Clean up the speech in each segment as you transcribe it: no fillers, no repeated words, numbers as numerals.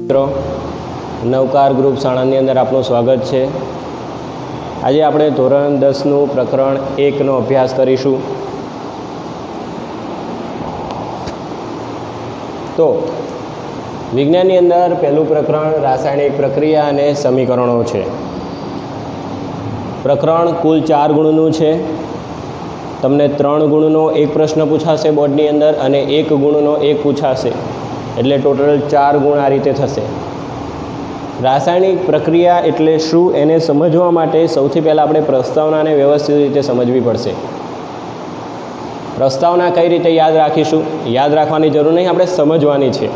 મિત્રો નવકાર ગ્રુપ શાળાની અંદર આપનું સ્વાગત છે। આજે આપણે ધોરણ 10નું પ્રકરણ 1નો અભ્યાસ કરીશું। તો વિજ્ઞાનની અંદર પહેલું પ્રકરણ રાસાયણિક પ્રક્રિયા અને સમીકરણો છે। પ્રકરણ કુલ 4 ગુણનું છે। તમને 3 ગુણનો એક પ્રશ્ન પૂછાશે બોર્ડની અંદર અને 1 ગુણનો એક પૂછાશે, એટલે ટોટલ 4 ગુણ આ રીતે થશે। રાસાયણિક પ્રક્રિયા એટલે શું એને સમજવા માટે સૌથી પહેલાં આપણે પ્રસ્તાવનાને વ્યવસ્થિત રીતે સમજવી પડશે। પ્રસ્તાવના કઈ રીતે યાદ રાખીશું? યાદ રાખવાની જરૂર નહીં, આપણે સમજવાની છે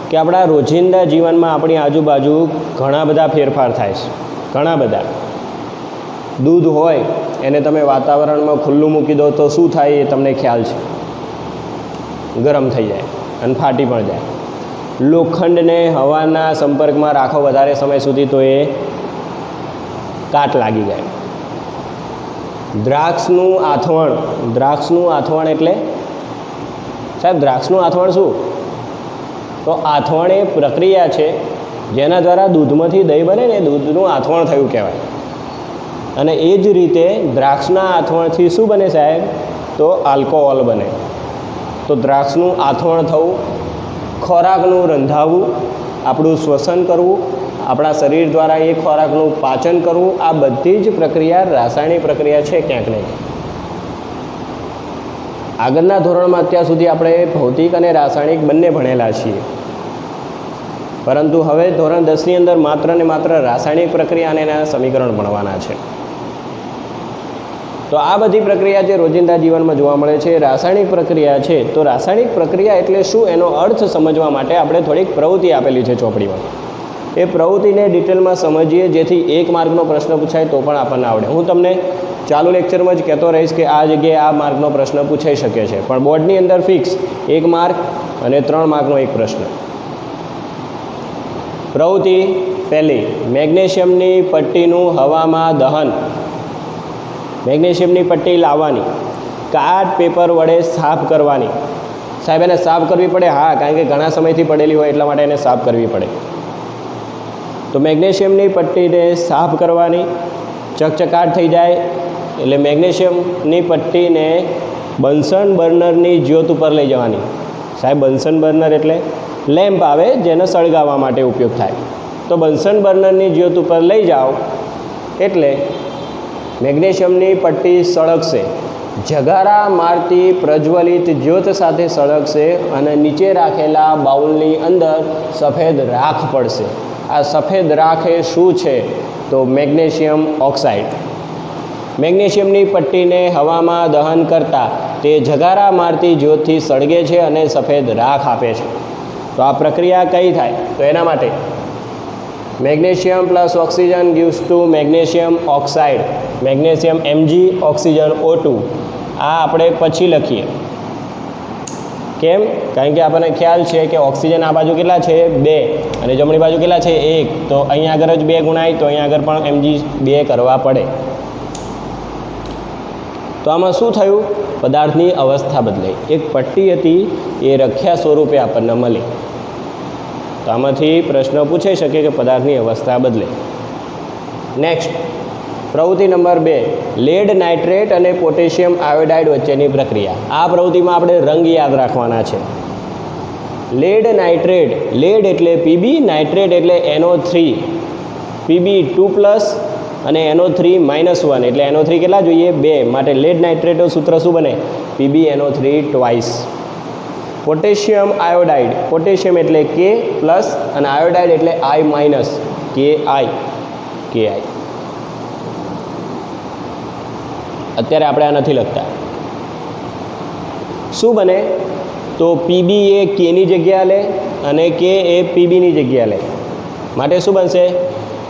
કે આપણા રોજિંદા જીવનમાં આપણી આજુબાજુ ઘણા બધા ફેરફાર થાય છે, ઘણા બધા। દૂધ હોય એને તમે વાતાવરણમાં ખુલ્લું મૂકી દો તો શું થાય એ તમને ખ્યાલ છે, ગરમ થઈ જાય અને ફાટી પણ જાય। લોખંડને હવાના સંપર્કમાં રાખો વધારે સમય સુધી તો એ કાટ લાગી જાય। દ્રાક્ષનું આથવણ એટલે સાહેબ દ્રાક્ષનું આથવણ શું? તો આથવણ એ પ્રક્રિયા છે જેના દ્વારા દૂધમાંથી દહીં બને ને દૂધનું આથવણ થયું કહેવાય। અને એ જ રીતે દ્રાક્ષના આથવણથી શું બને સાહેબ? તો આલ્કોહોલ બને। તો દ્રાક્ષનું આથવણ થવું, ખોરાકનું રંધાવવું, આપણું શ્વસન કરવું, આપણા શરીર દ્વારા એ ખોરાકનું પાચન કરવું, આ બધી જ પ્રક્રિયા રાસાયણિક પ્રક્રિયા છે ક્યાંક નહીં। આગળના ધોરણમાં અત્યાર સુધી આપણે ભૌતિક અને રાસાયણિક બંને ભણેલા છીએ, પરંતુ હવે ધોરણ 10ની અંદર માત્ર ને માત્ર રાસાયણિક પ્રક્રિયા અને એના સમીકરણ ભણવાના છે। તો આ બધી પ્રક્રિયા જે રોજિંદા જીવનમાં જોવા મળે છે રાસાયણિક પ્રક્રિયા છે। તો રાસાયણિક પ્રક્રિયા એટલે શું એનો અર્થ સમજવા માટે આપણે થોડીક પ્રવૃત્તિ આપેલી છે ચોપડીમાં। એ પ્રવૃત્તિને ડિટેલમાં સમજીએ જેથી 1 માર્કનો પ્રશ્ન પૂછાય તો પણ આપણને આવડે। હું તમને ચાલુ લેક્ચરમાં જ કહેતો રહીશ કે આ જગ્યાએ આ માર્કનો પ્રશ્ન પૂછાઈ શકે છે, પણ બોર્ડની અંદર ફિક્સ 1 માર્ક અને 3 માર્કનો એક પ્રશ્ન। પ્રવૃત્તિ પહેલી, મેગ્નેશિયમની પટ્ટીનું હવામાં દહન। મેગ્નેશિયમની પટ્ટી લાવવાની, કાર્ડ પેપર વડે સાફ કરવાની। સાહેબ એને સાફ કરવી પડે? હા, કારણ કે ઘણા સમયથી પડેલી હોય એટલા માટે એને સાફ કરવી પડે। તો મેગ્નેશિયમની પટ્ટીને સાફ કરવાની, ચકચકાટ થઈ જાય એટલે મેગ્નેશિયમની પટ્ટીને બન્સન બર્નરની જ્યોત ઉપર લઈ જવાની। સાહેબ બન્સન બર્નર એટલે લેમ્પ આવે જેને સળગાવવા માટે ઉપયોગ થાય। તો બન્સન બર્નરની જ્યોત ઉપર લઈ જાઓ એટલે મેગ્નેશિયમની પટ્ટી સળગશે, જગારા મારતી પ્રજ્વલિત જ્યોત સાથે સળગશે અને નીચે રાખેલા બાઉલની અંદર સફેદ રાખ પડશે। આ સફેદ રાખ એ શું છે? તો મેગ્નેશિયમ ઓક્સાઇડ। મેગ્નેશિયમની પટ્ટીને હવામાં દહન કરતાં તે જગારા મારતી જ્યોતથી સળગે છે અને સફેદ રાખ આપે છે। તો આ પ્રક્રિયા કઈ થાય? તો એના માટે magnesium plus oxygen gives to magnesium oxide, magnesium Mg, oxygen O2। આ આપણે પછી લખીએ, કેમ? કારણ કે આપણને ખ્યાલ છે કે ઓક્સિજન આ બાજુ કેટલા છે? 2 અને જમણી બાજુ કેટલા છે? 1। તો અહીંયા આગળ જ 2 ગુણાય તો અહીંયા આગળ પણ Mg 2 કરવા પડે। તો આમાં શું થયું? પદાર્થની અવસ્થા બદલાઈ। એક પટ્ટી હતી એ રખ્યા સ્વરૂપે આપણને મળી। તો આમાંથી પ્રશ્ન પૂછાઈ શકે કે પદાર્થની અવસ્થા બદલે। નેક્સ્ટ, પ્રવૃત્તિ નંબર 2, લેડ નાઇટ્રેટ અને પોટેશિયમ આયોડાઇડ વચ્ચેની પ્રક્રિયા। આ પ્રવૃત્તિમાં આપણે રંગ યાદ રાખવાના છે। લેડ નાઇટ્રેટ, લેડ એટલે Pb, નાઇટ્રેટ એટલે NO3, Pb 2+ અને NO3 -1 એટલે NO3 કેટલા જોઈએ? 2। માટે લેડ નાઇટ્રેટનું સૂત્ર શું બને? PbNO3 twice. Potassium iodide, potassium એટલે K+ અને આયોડાઇડ એટલે I- KI। અત્યારે આપણે આ નથી લખતા। શું બને? તો Pb એ Kની જગ્યા લે અને K એ Pbની જગ્યા લે, માટે શું બનશે?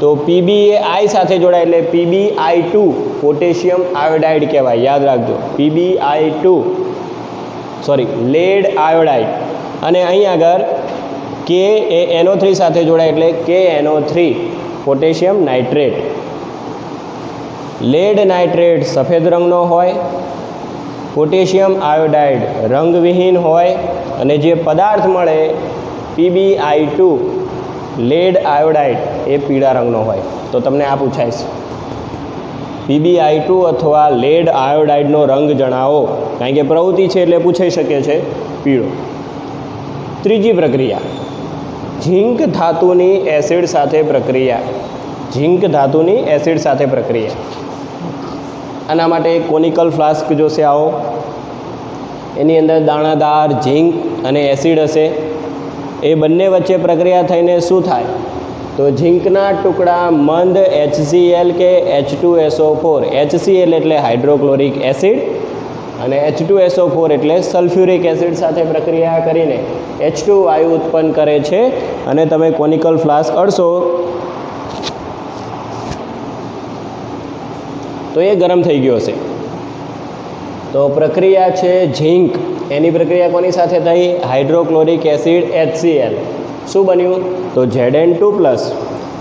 તો Pb એ I સાથે જોડાય એટલે PbI2 પોટેશિયમ આયોડાઇડ કહેવાય। યાદ રાખજો, PbI2 લેડ આયોડાઇડ। અને અહીં આગળ K એ NO3 સાથે જોડાય એટલે KNO3 potassium nitrate. Lead nitrate સફેદ રંગનો હોય, પોટેશિયમ આયોડાઇડ રંગવિહીન હોય અને જે પદાર્થ મળે PbI2 લેડ આયોડાઇડ એ પીળા રંગનો હોય તો તમને આ પૂછાય છે PbI2 અથવા લેડ આયોડાઇડનો રંગ જણાવો, કારણ કે પ્રવૃત્તિ છે એટલે પૂછાઈ શકે છે પીળો. ત્રીજી પ્રક્રિયા ઝીંક ધાતુની એસિડ સાથે પ્રક્રિયા. ઝીંક ધાતુની એસિડ સાથે પ્રક્રિયા. આના માટે એક કોનિકલ ફ્લાસ્ક જોશે આવો, એની અંદર દાણાદાર ઝીંક અને એસિડ હશે. એ બંને વચ્ચે પ્રક્રિયા થઈને શું થાય તો ઝીંકના ટુકડા મંદ HCl કે H2SO4. HCl એટલે હાઇડ્રોક્લોરિક એસિડ અને H2SO4 એટલે સલ્ફ્યુરિક એસિડ સાથે પ્રક્રિયા કરીને H2 વાયુ ઉત્પન્ન કરે છે. અને તમે કોનિકલ ફ્લાસ્ક અડશો તો એ ગરમ થઈ ગયો છે. તો પ્રક્રિયા છે ઝીંક, એની પ્રક્રિયા કોની સાથે થઈ? Hydrochloric acid HCl. શું બન્યું તો Zn2 પ્લસ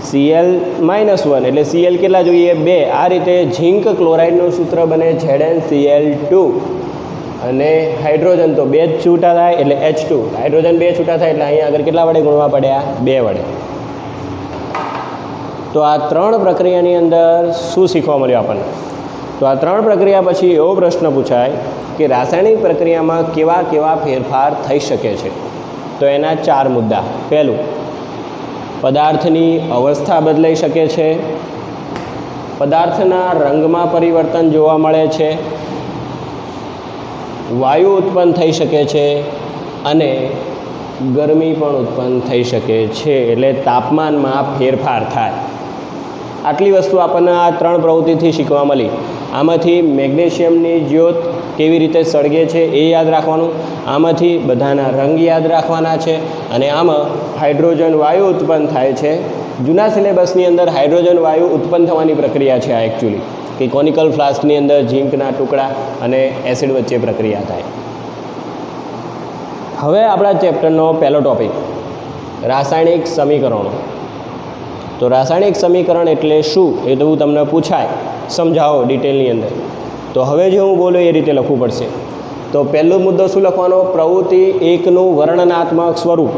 Cl-1 એટલે Cl કેટલા જોઈએ? 2. આ રીતે ઝીંક ક્લોરાઇડનું સૂત્ર બને ZnCl2 અને હાઇડ્રોજન તો 2 જ છૂટા થાય એટલે H2. હાઇડ્રોજન 2 છૂટા થાય એટલે અહીંયા આગળ કેટલા વડે ગુણવા પડ્યા? 2 વડે. તો આ 3 પ્રક્રિયાની અંદર શું શીખવા મળ્યું આપણને? તો આ 3 પ્રક્રિયા પછી એવો પ્રશ્ન પૂછાય કે રાસાયણિક પ્રક્રિયામાં કેવા કેવા ફેરફાર થઈ શકે છે. તો એના 4 મુદ્દા. પહેલું, પદાર્થની અવસ્થા બદલાઈ શકે છે, પદાર્થના રંગમાં પરિવર્તન જોવા મળે છે, વાયુ ઉત્પન્ન થઈ શકે છે અને ગરમી પણ ઉત્પન્ન થઈ શકે છે, એટલે તાપમાનમાં ફેરફાર થાય. આટલી વસ્તુ આપણને આ 3 પ્રવૃત્તિથી શીખવા મળી. આમાંથી મેગ્નેશિયમની જ્યોત કેવી રીતે સળગે છે એ યાદ રાખવાનું, આમાંથી બધાના રંગ યાદ રાખવાના છે અને આમાં હાઇડ્રોજન વાયુ ઉત્પન્ન થાય છે. જૂના સિલેબસની અંદર હાઇડ્રોજન વાયુ ઉત્પન્ન થવાની પ્રક્રિયા છે આ એકચ્યુઅલી, કે કોનિકલ ફ્લાસ્કની અંદર ઝીંકના ટુકડા અને એસિડ વચ્ચે પ્રક્રિયા થાય. હવે આપણા ચેપ્ટરનો પહેલો ટોપિક રાસાયણિક સમીકરણો. તો રાસાયણિક સમીકરણ એટલે શું એ તો તમને પૂછાય, સમજાવો ડિટેલની અંદર. તો હવે જે હું બોલું એ રીતે લખવું પડશે. તો પહેલો મુદ્દો શું લખવાનો? પ્રવૃત્તિ 1નું વર્ણનાત્મક સ્વરૂપ.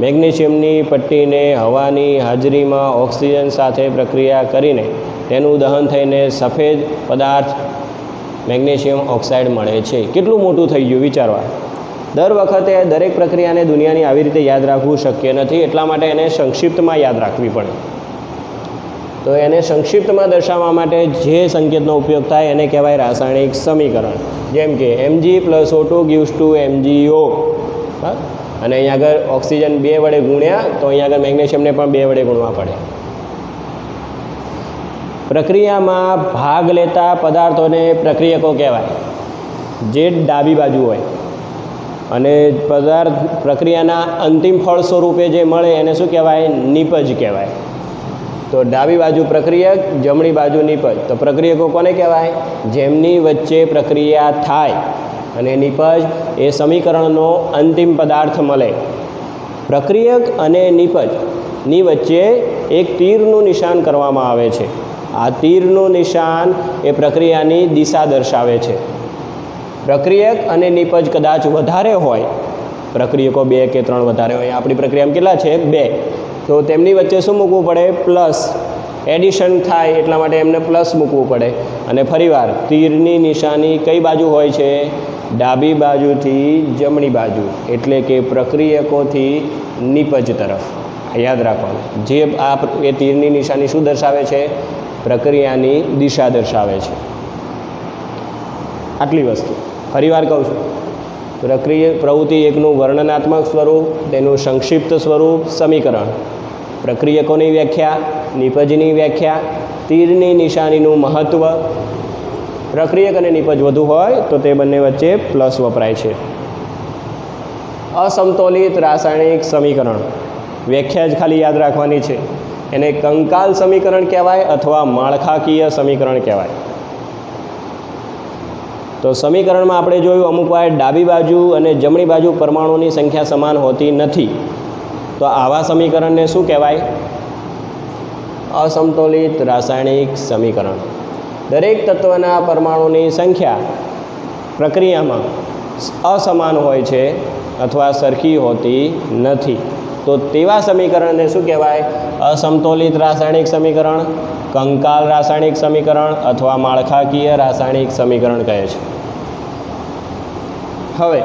મેગ્નેશિયમની પટ્ટીને હવાની હાજરીમાં ઓક્સિજન સાથે પ્રક્રિયા કરીને તેનું દહન થઈને સફેદ પદાર્થ મેગ્નેશિયમ ઓક્સાઇડ મળે છે. કેટલું મોટું થઈ ગયું વિચારવા. દર વખતે દરેક પ્રક્રિયાને દુનિયાની આવી રીતે યાદ રાખવું શક્ય નથી, એટલા માટે એને સંક્ષિપ્તમાં યાદ રાખવી પડે. તો એને સંક્ષિપ્તમાં દર્શાવવા માટે જે સંકેતનો ઉપયોગ થાય એને કહેવાય રાસાયણિક સમીકરણ. જેમ કે Mg+O2 gives to MgO. અને અહીંયા આગળ ઓક્સિજન 2 વડે ગુણ્યા તો અહીંયા આગળ મેગ્નેશિયમને પણ 2 વડે ગુણવા પડે. પ્રક્રિયામાં ભાગ લેતા પદાર્થોને પ્રક્રિયકો કહેવાય, જે ડાબી બાજુ હોય. અને પદાર્થ પ્રક્રિયાના અંતિમ ફળ સ્વરૂપે જે મળે એને શું કહેવાય? નિપજ કહેવાય. તો ડાબી બાજુ પ્રક્રિયક, જમણી બાજુ નિપજ. તો પ્રક્રિયકો કોને કહેવાય? જેમની વચ્ચે પ્રક્રિયા થાય અને નિપજ એ સમીકરણનો અંતિમ પદાર્થ મળે. પ્રક્રિયક અને નિપજની વચ્ચે એક તીરનું નિશાન કરવામાં આવે છે. આ તીરનું નિશાન એ પ્રક્રિયાની દિશા દર્શાવે છે. પ્રક્રિયક અને નિપજ કદાચ વધારે હોય, પ્રક્રિયકો 2 કે 3 વધારે હોય, આપણી પ્રક્રિયામાં કેટલા છે? 2. તો તેમની વચ્ચે શું મૂકવું પડે? પ્લસ. એડિશન થાય એટલા માટે એમને પ્લસ મૂકવું પડે. અને ફરીવાર તીરની નિશાની કઈ બાજુ હોય છે? ડાબી બાજુથી જમણી બાજુ, એટલે કે પ્રક્રિયકોથી નિપજ તરફ. યાદ રાખવાનું. જે આ એ તીરની નિશાની શું દર્શાવે છે? પ્રક્રિયાની દિશા દર્શાવે છે. આટલી વસ્તુ ફરીવાર કહું છું. પ્રવૃત્તિ 1નું વર્ણનાત્મક સ્વરૂપ, તેનું સંક્ષિપ્ત સ્વરૂપ સમીકરણ, પ્રક્રિયકોની વ્યાખ્યા, નિપજની વ્યાખ્યા, તીરની નિશાનીનું મહત્ત્વ. પ્રક્રિયક અને નિપજ વધુ હોય તો તે બંને વચ્ચે પ્લસ વપરાય છે. અસમતોલિત રાસાયણિક સમીકરણ વ્યાખ્યા જ ખાલી યાદ રાખવાની છે. એને કંકાલ સમીકરણ કહેવાય અથવા માળખાકીય સમીકરણ કહેવાય. તો સમીકરણમાં આપણે જોયું અમુક વાર ડાબી બાજુ અને જમણી બાજુ પરમાણુની સંખ્યા સમાન હોતી નથી. તો આવા સમીકરણને શું કહેવાય? અસમતોલિત રાસાયણિક સમીકરણ. દરેક તત્વના પરમાણુની સંખ્યા પ્રક્રિયામાં અસમાન હોય છે અથવા સરખી હોતી નથી. તો તેવા સમીકરણને શું કહેવાય? અસમતોલિત રાસાયણિક સમીકરણ, કંકાલ રાસાયણિક સમીકરણ અથવા માળખાકીય રાસાયણિક સમીકરણ કહે છે. હવે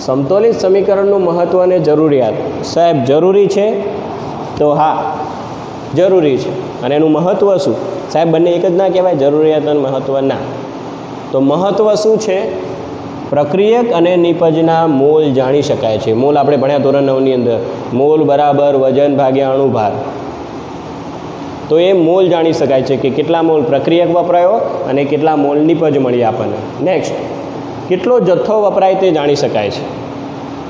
સમતોલિત સમીકરણનું મહત્ત્વ અને જરૂરિયાત. સાહેબ જરૂરી છે? તો હા, જરૂરી છે. અને એનું મહત્ત્વ શું? સાહેબ બંને એક જ ના કહેવાય, જરૂરિયાત અને મહત્ત્વ ના. તો મહત્ત્વ શું છે? પ્રક્રિયક અને નિપજના મોલ જાણી શકાય છે. મોલ આપણે ભણ્યા ધોરણ 9ની અંદર, મોલ બરાબર વજન ભાગ્યા અણુભાર. તો એ મોલ જાણી શકાય છે કે કેટલા મોલ પ્રક્રિયક વપરાયો અને કેટલા મોલ નિપજ મળી આપણને. નેક્સ્ટ, કેટલો જથ્થો વપરાય તે જાણી શકાય છે.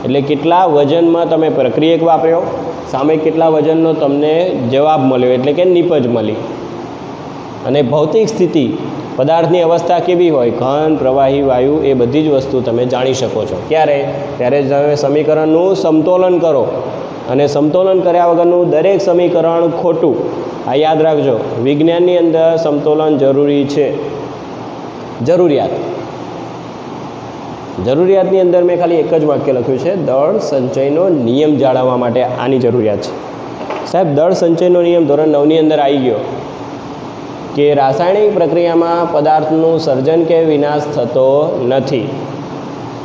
એટલે કેટલા વજનમાં તમે પ્રક્રિયક વાપર્યો, સામે કેટલા વજનનો તમને જવાબ મળ્યો, એટલે કે નિપજ મળી. અને ભૌતિક સ્થિતિ, પદાર્થની અવસ્થા કેવી હોય, ઘન, પ્રવાહી, વાયુ, એ બધી જ વસ્તુ તમે જાણી શકો છો. ક્યારે? ત્યારે તમે સમીકરણનું સમતોલન કરો, અને સમતોલન કર્યા વગરનું દરેક સમીકરણ ખોટું. આ યાદ રાખજો, વિજ્ઞાનની અંદર સમતોલન જરૂરી છે. જરૂરિયાતની અંદર મેં ખાલી એક જ વાક્ય લખ્યું છે, દળ સંચયનો નિયમ જાળવવા માટે આની જરૂરિયાત છે. સાહેબ દળ સંચયનો નિયમ ધોરણ 9ની અંદર આવી ગયો કે રાસાયણિક પ્રક્રિયામાં પદાર્થનું સર્જન કે વિનાશ થતો નથી.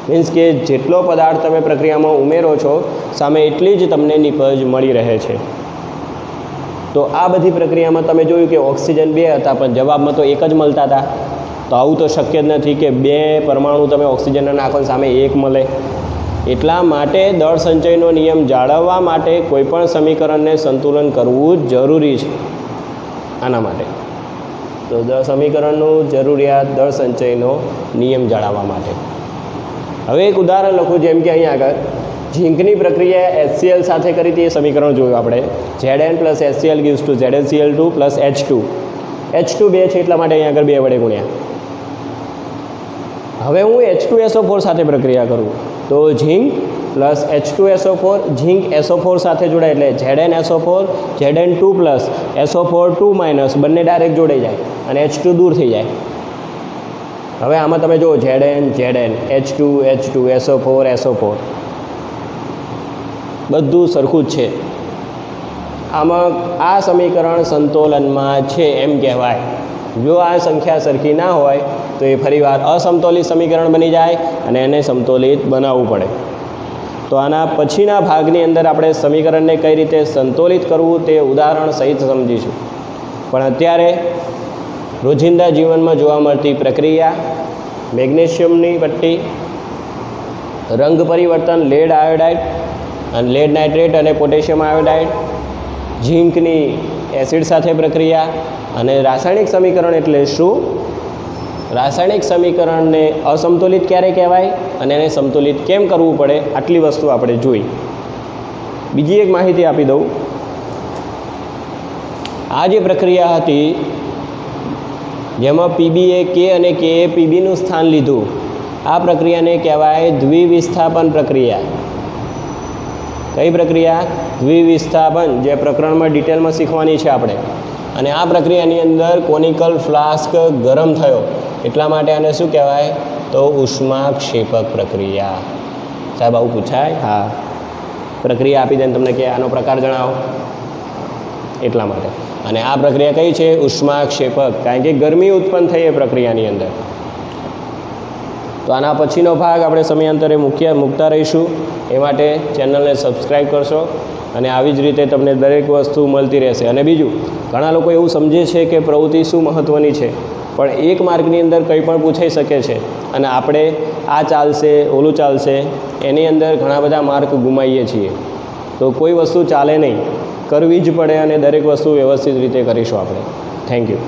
મીન્સ કે જેટલો પદાર્થ તમે પ્રક્રિયામાં ઉમેરો છો, સામે એટલી જ તમને નિપજ મળી રહે છે. તો આ બધી પ્રક્રિયામાં તમે જોયું કે ઓક્સિજન 2 હતા, પણ જવાબમાં તો એક જ મળતા હતા. તો આવું તો શક્ય જ નથી કે 2 પરમાણુ તમે ઓક્સિજનના નાખો સામે 1 મળે. એટલા માટે દળ સંચયનો નિયમ જાળવવા માટે કોઈપણ સમીકરણને સંતુલન કરવું જરૂરી છે. આના માટે તો સમીકરણનું જરૂરિયાત દળ સંચયનો નિયમ જાળવવા માટે. હવે એક ઉદાહરણ લખું, જેમ કે અહીં આગળ ઝીંકની પ્રક્રિયા HCl સાથે કરી હતી, એ સમીકરણ જોયું આપણે. Zn + HCl gives to ZnCl2 + H2. H2 2 છે એટલા માટે અહીં આગળ 2 વડે ગુણ્યા. હવે હું H2SO4 સાથે પ્રક્રિયા કરું તો ઝીંક પ્લસ H2SO4, ઝીંક SO4 સાથે જોડાય એટલે ZnSO4, Zn2 + SO4 2- બંને ડાયરેક્ટ જોડાઈ જાય અને H2 દૂર થઈ જાય. હવે આમાં તમે જુઓ Zn, H2, SO4 બધું સરખું જ છે. આમાં આ સમીકરણ સંતુલનમાં છે એમ કહેવાય. જો આ સંખ્યા સરખી ના હોય તો એ ફરીવાર અસમતોલિત સમીકરણ બની જાય અને એને સમતોલિત બનાવવું પડે. તો આના પછીના ભાગની અંદર આપણે સમીકરણને કઈ રીતે સંતુલિત કરવું તે ઉદાહરણ સહિત સમજીશું. પણ અત્યારે રોજિંદા જીવનમાં જોવા મળતી પ્રક્રિયા, મેગ્નેશિયમની પટ્ટી, રંગ પરિવર્તન, લેડ આયોડાઇડ અને લેડ નાઇટ્રેટ અને પોટેશિયમ આયોડાઇડ, ઝીંકની એસિડ સાથે પ્રક્રિયા અને રાસાયણિક સમીકરણ એટલે શું, રાસાયણિક સમીકરણને અસમતુલિત ક્યારે કહેવાય અને એને સંતુલિત કેમ કરવું પડે, આટલી વસ્તુ આપણે જોઈ. બીજી એક માહિતી આપી દઉં. આ જે પ્રક્રિયા હતી જેમાં પીબીએ કે અને કે પીબીનું સ્થાન લીધું, આ પ્રક્રિયાને કહેવાય દ્વિવિસ્થાપન પ્રક્રિયા. કઈ પ્રક્રિયા? દ્વિવિસ્થાપન, જે પ્રકરણમાં ડિટેલમાં શીખવાની છે આપણે. અને આ પ્રક્રિયાની અંદર કોનિકલ ફ્લાસ્ક ગરમ થયો એટલા માટે આને શું કહેવાય? તો ઉષ્માક્ષેપક પ્રક્રિયા. સાહેબ આવું પૂછાય? હા. પ્રક્રિયા આપી દે તમને કે આનો પ્રકાર જણાવો, એટલા માટે. અને આ પ્રક્રિયા કઈ છે? ઉષ્માક્ષેપક, કારણ કે ગરમી ઉત્પન્ન થઈ એ પ્રક્રિયાની અંદર. તો આના પછીનો ભાગ આપણે સમયાંતરે મૂકતા રહીશું. એ માટે ચેનલને સબસ્ક્રાઈબ કરશો અને આવી જ રીતે તમને દરેક વસ્તુ મળતી રહેશે. અને બીજું, ઘણા લોકો એવું સમજે છે કે પ્રવૃત્તિ શું મહત્ત્વની છે, પણ એક માર્કની અંદર કંઈ પણ પૂછાઈ શકે છે અને આપણે આ ચાલશે ઓલું ચાલશે એની અંદર ઘણા બધા માર્ક ગુમાવીએ છીએ. તો કોઈ વસ્તુ ચાલે નહીં, કરવી જ પડે અને દરેક વસ્તુ વ્યવસ્થિત રીતે કરીશું આપણે. Thank you.